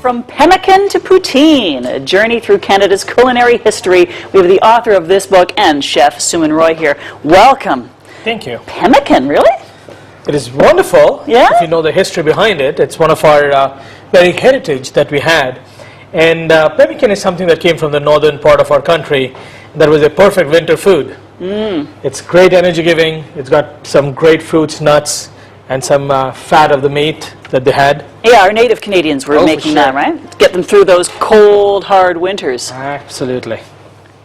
From pemmican to poutine, a journey through Canada's culinary history. We have the author of this book and chef Suman Roy here. Welcome. Thank you. Pemmican, really? It is wonderful. Yeah? If you know the history behind it. It's one of our very heritage that we had. And pemmican is something that came from the northern part of our country. That was a perfect winter food. It's great energy giving. It's got some great fruits, nuts, and some fat of the meat that they had. Yeah, our native Canadians were making that, right? To get them through those cold, hard winters. Absolutely.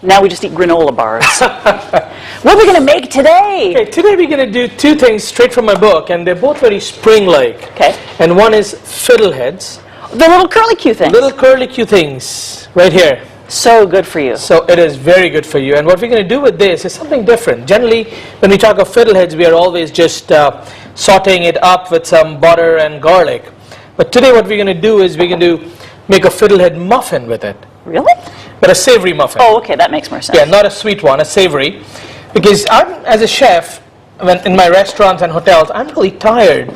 Now we just eat granola bars. What are we going to make today? Okay, today we're going to do two things straight from my book, and they're both very spring-like. Okay. And one is fiddleheads. The little curly-Q things. Little curly-Q things, right here. So good for you. So it is very good for you. And what we're going to do with this is something different. Generally, when we talk of fiddleheads, we are always just sauteing it up with some butter and garlic. But today what we're going to do is we're going to make a fiddlehead muffin with it. Really? But a savory muffin. Oh, okay, that makes more sense. Yeah, not a sweet one, a savory. Because as a chef, in my restaurants and hotels, I'm really tired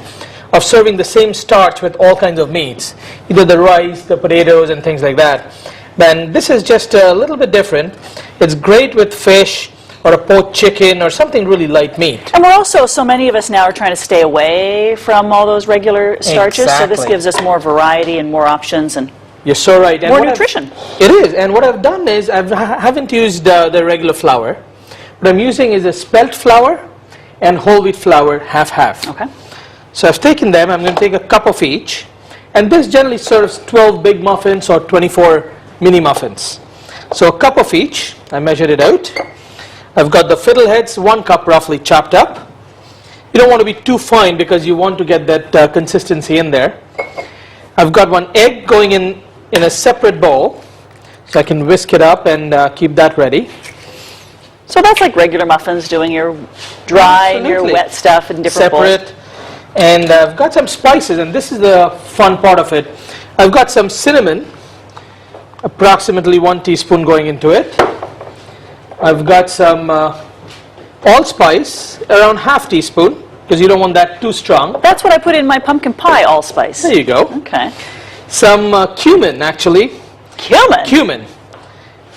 of serving the same starch with all kinds of meats. Either the rice, the potatoes, and things like that. Then this is just a little bit different. It's great with fish or a poached chicken or something really light meat. And we're also, so many of us now are trying to stay away from all those regular starches. Exactly. So this gives us more variety and more options and You're so right. And more nutrition. It is. And what I've done is I haven't used the regular flour. What I'm using is a spelt flour and whole wheat flour, half-half. Okay. So I've taken them. I'm going to take a cup of each. And this generally serves 12 big muffins or 24 mini muffins. So a cup of each. I measured it out. I've got the fiddleheads, 1 cup roughly chopped up. You don't want to be too fine because you want to get that consistency in there. I've got 1 egg going in a separate bowl. So I can whisk it up and keep that ready. So that's like regular muffins, doing your dry and your wet stuff in different separate bowls. And I've got some spices, and this is the fun part of it. I've got some cinnamon, approximately 1 teaspoon going into it. I've got some allspice, around ½ teaspoon, because you don't want that too strong. That's what I put in my pumpkin pie allspice. There you go. Okay. Some cumin, actually. Cumin? Cumin.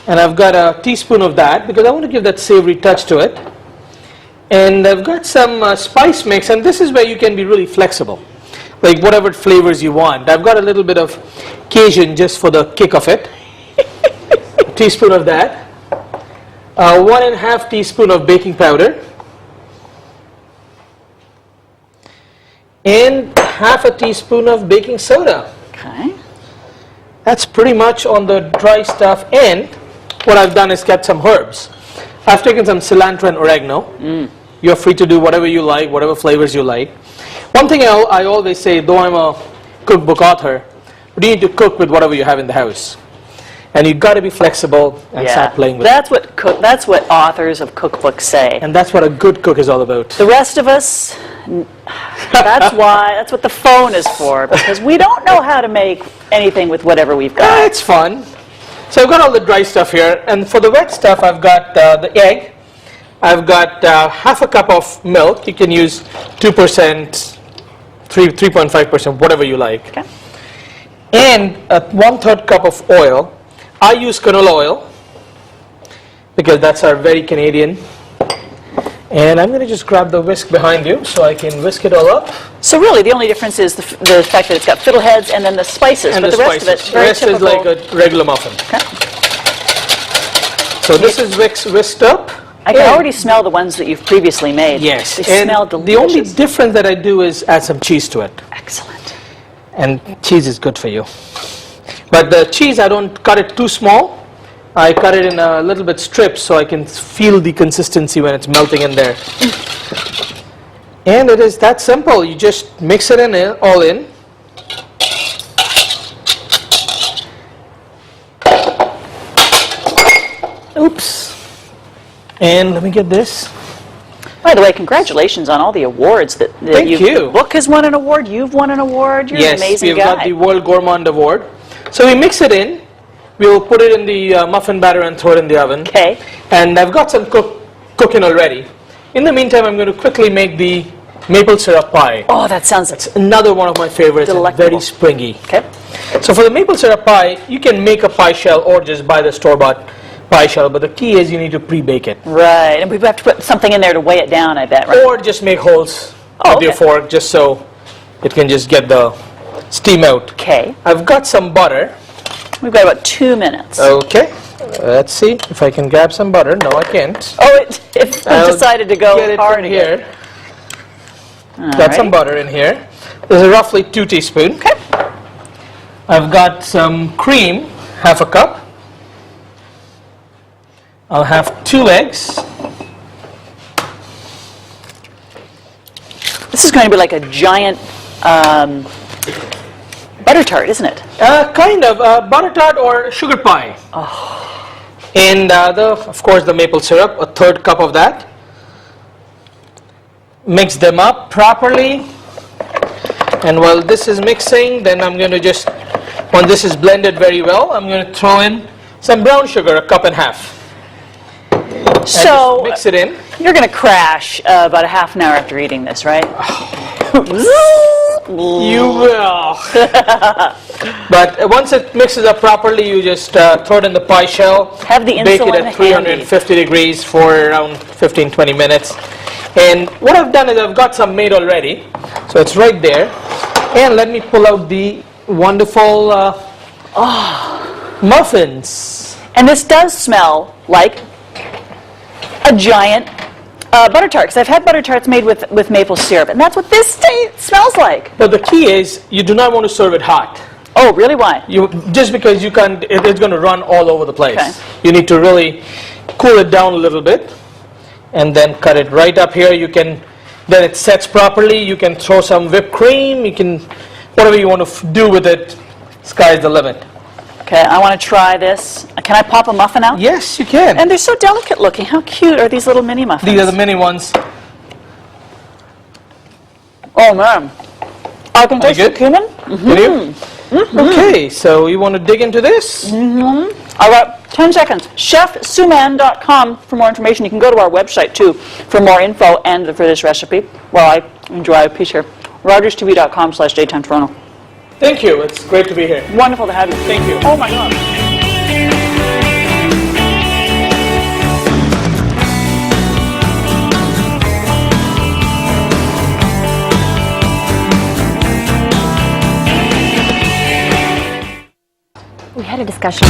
And I've got a teaspoon of that, because I want to give that savory touch to it. And I've got some spice mix, and this is where you can be really flexible. Like whatever flavors you want. I've got a little bit of Cajun just for the kick of it. A teaspoon of that. 1½ teaspoon of baking powder. And ½ teaspoon of baking soda. Okay. That's pretty much on the dry stuff. And what I've done is kept some herbs. I've taken some cilantro and oregano. You're free to do whatever you like, whatever flavors you like. One thing I always say, though I'm a cookbook author, but you need to cook with whatever you have in the house. And you've got to be flexible and start playing with it. That's what authors of cookbooks say. And that's what a good cook is all about. The rest of us, that's what the phone is for, because we don't know how to make anything with whatever we've got. It's fun. So I've got all the dry stuff here, and for the wet stuff I've got the egg. I've got ½ cup of milk. You can use 2%, 3.5%, whatever you like. Okay. And 1/3 cup of oil. I use canola oil because that's our very Canadian. And I'm going to just grab the whisk behind you so I can whisk it all up. So really, the only difference is the fact that it's got fiddleheads and then the spices. And but the rest spices. of it, The very rest typical. is like a regular muffin. Okay. So this is whisked up. I can already smell the ones that you've previously made. Yes. They And smell delicious. the only difference that I do is add some cheese to it. Excellent. And cheese is good for you. But the cheese, I don't cut it too small. I cut it in a little bit strips so I can feel the consistency when it's melting in there. And it is that simple. You just mix it all in. Oops. And let me get this. By the way, congratulations on all the awards that Thank you. The book has won an award. You've won an award. You're an amazing we've guy. got the World Gourmand Award. So we mix it in. We will put it in the muffin batter and throw it in the oven. Okay. And I've got some cooking already. In the meantime, I'm going to quickly make the maple syrup pie. Oh, that sounds It's another one of my favorites. And delectable. very springy. Okay. So for the maple syrup pie, you can make a pie shell or just buy the store-bought pie shell, but the key is you need to pre-bake it. Right, and we have to put something in there to weigh it down, I bet, right? Or just make holes Oh, with your okay. fork just so it can just get the steam out. Okay, I've got some butter. we've got about 2 minutes. Okay, let's see if I can grab some butter. No, I can't. Oh, it I'll decided to go get it hard from again. here. Got some butter in here. This is roughly 2 teaspoons. Okay. I've got some cream, half a cup. I'll have 2 eggs. This is going to be like a giant butter tart, isn't it? Kind of butter tart or sugar pie. And of course the maple syrup, a 1/3 cup of that. Mix them up properly. And while this is mixing, then I'm going to just, when this is blended very well, I'm going to throw in some brown sugar, 1.5 cups. So Just mix it in. you're going to crash about a half an hour after eating this, right? You will. But once it mixes up properly, you just throw it in the pie shell. Have the Bake it insulin at 350 degrees for around 15-20 minutes. And what I've done is I've got some made already. So it's right there. And let me pull out the wonderful muffins. And this does smell like a giant butter tart, because I've had butter tarts made with maple syrup, and that's what this smells like. But the key is you do not want to serve it hot. Oh, really? Why? Just because you can't, it's going to run all over the place. Okay. You need to really cool it down a little bit and then cut it right up here. You can, then it sets properly. You can throw some whipped cream. You can, whatever you want to do with it, sky's the limit. Okay, I want to try this. Can I pop a muffin out? Yes, you can. And they're so delicate looking. How cute are these little mini muffins? These are the mini ones. Oh, man. I can taste the good? cumin. Can you? Okay, so you want to dig into this? I got 10 seconds. ChefSuman.com for more information. You can go to our website, too, for more info and for this recipe. While I enjoy a piece here. RogersTV.com/DaytimeToronto. Thank you. It's great to be here. Wonderful to have you. Thank you. Oh, my God. We had a discussion.